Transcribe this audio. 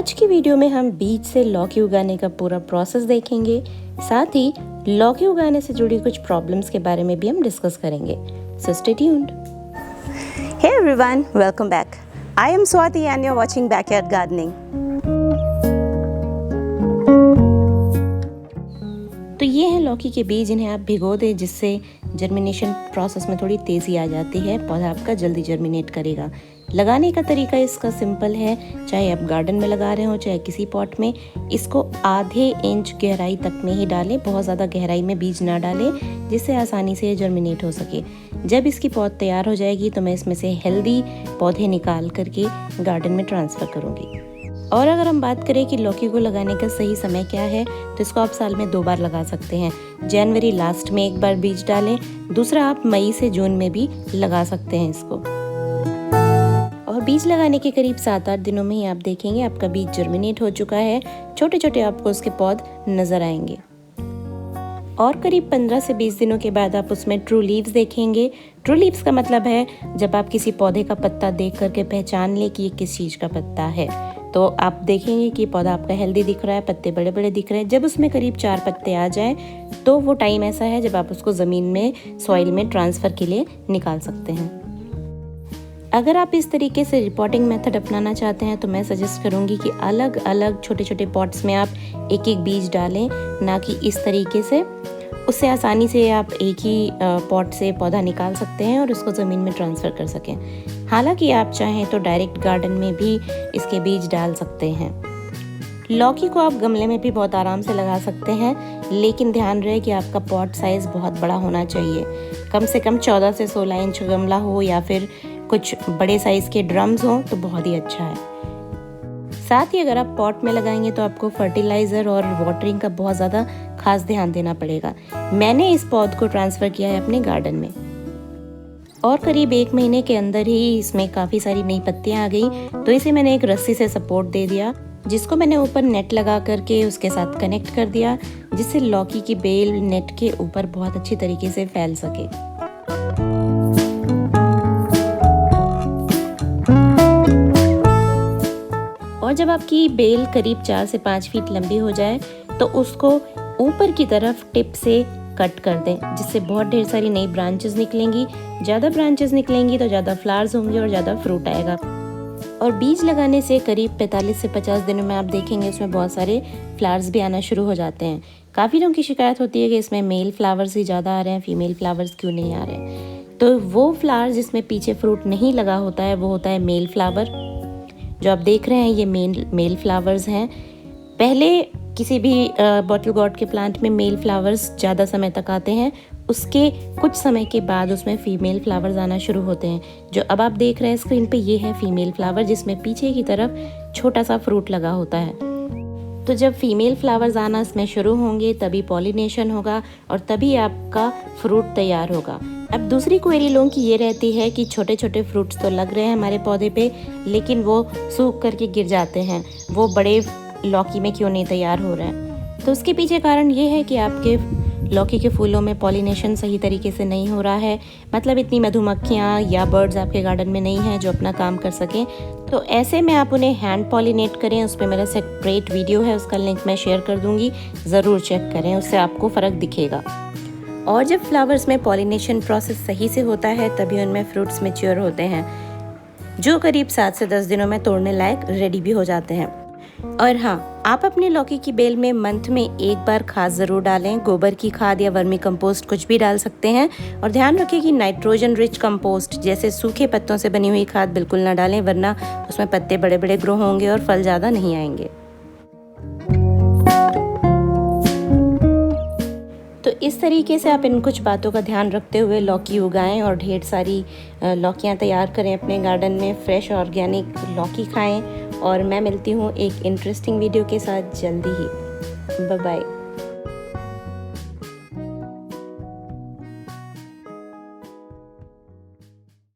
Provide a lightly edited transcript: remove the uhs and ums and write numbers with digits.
आज की वीडियो में हम बीज से लौकी उगाने का पूरा प्रोसेस देखेंगे। साथ ही लौकी उगाने से जुड़ी कुछ प्रॉब्लम्स के बारे में भी हम डिस्कस करेंगे। So stay tuned. Hey everyone, welcome back. I am Swati and you're watching Backyard Gardening. तो ये है लौकी के बीज, इन्हें आप भिगो दें जिससे जर्मिनेशन प्रोसेस में थोड़ी तेज़ी आ जाती है, पौधा आपका जल्दी जर्मिनेट करेगा। लगाने का तरीका इसका सिंपल है, चाहे आप गार्डन में लगा रहे हो चाहे किसी पॉट में। इसको आधे इंच गहराई तक में ही डालें, बहुत ज़्यादा गहराई में बीज ना डालें जिससे आसानी से जर्मिनेट हो सके। जब इसकी पौध तैयार हो जाएगी तो मैं इसमें से हेल्दी पौधे निकाल करके गार्डन में ट्रांसफ़र करूँगी। और अगर हम बात करें कि लौकी को लगाने का सही समय क्या है, तो इसको आप साल में 2 बार लगा सकते हैं। जनवरी लास्ट में एक बार बीज डालें, दूसरा आप मई से जून में भी लगा सकते हैं इसको। और बीज लगाने के करीब 7-8 दिनों में ही आप देखेंगे आपका बीज जर्मिनेट हो चुका है। छोटे छोटे आपको उसके पौध नज़र आएंगे। और करीब 15 से 20 दिनों के बाद आप उसमें ट्रू लीव्स देखेंगे। ट्रू लीव्स का मतलब है जब आप किसी पौधे का पत्ता देख करके पहचान ले कि ये किस चीज़ का पत्ता है, तो आप देखेंगे कि पौधा आपका हेल्दी दिख रहा है, पत्ते बड़े बड़े दिख रहे हैं। जब उसमें करीब 4 पत्ते आ जाएं तो वो टाइम ऐसा है जब आप उसको ज़मीन में सॉइल में ट्रांसफ़र के लिए निकाल सकते हैं। अगर आप इस तरीके से रिपोर्टिंग मेथड अपनाना चाहते हैं तो मैं सजेस्ट करूंगी कि अलग अलग छोटे छोटे पॉट्स में आप एक एक बीज डालें, ना कि इस तरीके से। उससे आसानी से आप एक ही पॉट से पौधा निकाल सकते हैं और उसको ज़मीन में ट्रांसफ़र कर सकें। हालांकि आप चाहें तो डायरेक्ट गार्डन में भी इसके बीज डाल सकते हैं। लौकी को आप गमले में भी बहुत आराम से लगा सकते हैं, लेकिन ध्यान रहे कि आपका पॉट साइज़ बहुत बड़ा होना चाहिए। कम से कम 14 से 16 इंच गमला हो या फिर कुछ बड़े साइज़ के ड्रम्स हों तो बहुत ही अच्छा है। साथ ही अगर आप पॉट में लगाएंगे तो आपको फर्टिलाइज़र और वाटरिंग का बहुत ज़्यादा खास ध्यान देना पड़ेगा। मैंने इस पौध को ट्रांसफ़र किया है अपने गार्डन में और करीब 1 महीने के अंदर ही इसमें काफ़ी सारी नई पत्तियाँ आ गई, तो इसे मैंने एक रस्सी से सपोर्ट दे दिया, जिसको मैंने ऊपर नेट लगा करके उसके साथ कनेक्ट कर दिया, जिससे लौकी की बेल नेट के ऊपर बहुत अच्छी तरीके से फैल सके। और जब आपकी बेल करीब 4 से 5 फीट लंबी हो जाए तो उसको ऊपर की तरफ टिप से कट कर दें, जिससे बहुत ढेर सारी नई ब्रांचेस निकलेंगी। ज़्यादा ब्रांचेस निकलेंगी तो ज़्यादा फ्लावर्स होंगे और ज़्यादा फ्रूट आएगा। और बीज लगाने से करीब 45 से 50 दिनों में आप देखेंगे उसमें बहुत सारे फ्लावर्स भी आना शुरू हो जाते हैं। काफ़ी लोगों की शिकायत होती है कि इसमें मेल फ्लावर्स ही ज़्यादा आ रहे हैं, फीमेल फ्लावर्स क्यों नहीं आ रहे हैं। तो वो फ्लावर जिसमें पीछे फ्रूट नहीं लगा होता है वो होता है मेल फ्लावर। जो आप देख रहे हैं ये मेल फ्लावर्स हैं। पहले किसी भी बॉटल गॉर्ड के प्लांट में मेल फ्लावर्स ज़्यादा समय तक आते हैं, उसके कुछ समय के बाद उसमें फीमेल फ्लावर्स आना शुरू होते हैं। जो अब आप देख रहे हैं स्क्रीन पे ये है फीमेल फ्लावर, जिसमें पीछे की तरफ छोटा सा फ्रूट लगा होता है। तो जब फीमेल फ्लावर्स आना इसमें शुरू होंगे तभी पॉलिनेशन होगा और तभी आपका फ्रूट तैयार होगा। अब दूसरी क्वेरी लोगों की ये रहती है कि छोटे छोटे फ्रूट्स तो लग रहे हैं हमारे पौधे पे, लेकिन वो सूख करके गिर जाते हैं, वो बड़े लौकी में क्यों नहीं तैयार हो रहे हैं। तो उसके पीछे कारण ये है कि आपके लौकी के फूलों में पॉलिनेशन सही तरीके से नहीं हो रहा है। मतलब इतनी मधुमक्खियाँ या बर्ड्स आपके गार्डन में नहीं हैं जो अपना काम कर सकें। तो ऐसे में आप उन्हें हैंड पॉलिनेट करें। उस पर मेरा सेपरेट वीडियो है, उसका लिंक मैं शेयर कर दूँगी, ज़रूर चेक करें, उससे आपको फ़र्क दिखेगा। और जब फ्लावर्स में पॉलिनेशन प्रोसेस सही से होता है तभी उनमें फ्रूट्स मैच्योर होते हैं, जो करीब 7 से 10 दिनों में तोड़ने लायक रेडी भी हो जाते हैं। और हाँ, आप अपनी लौकी की बेल में मंथ में एक बार खाद ज़रूर डालें। गोबर की खाद या वर्मी कंपोस्ट कुछ भी डाल सकते हैं। और ध्यान रखें कि नाइट्रोजन रिच कंपोस्ट जैसे सूखे पत्तों से बनी हुई खाद बिल्कुल ना डालें, वरना उसमें पत्ते बड़े बड़े ग्रो होंगे और फल ज़्यादा नहीं आएंगे। तो इस तरीके से आप इन कुछ बातों का ध्यान रखते हुए लौकी उगाएं और ढेर सारी लौकियां तैयार करें अपने गार्डन में। फ्रेश ऑर्गेनिक लौकी खाएं। और मैं मिलती हूँ एक इंटरेस्टिंग वीडियो के साथ जल्दी ही। Bye bye.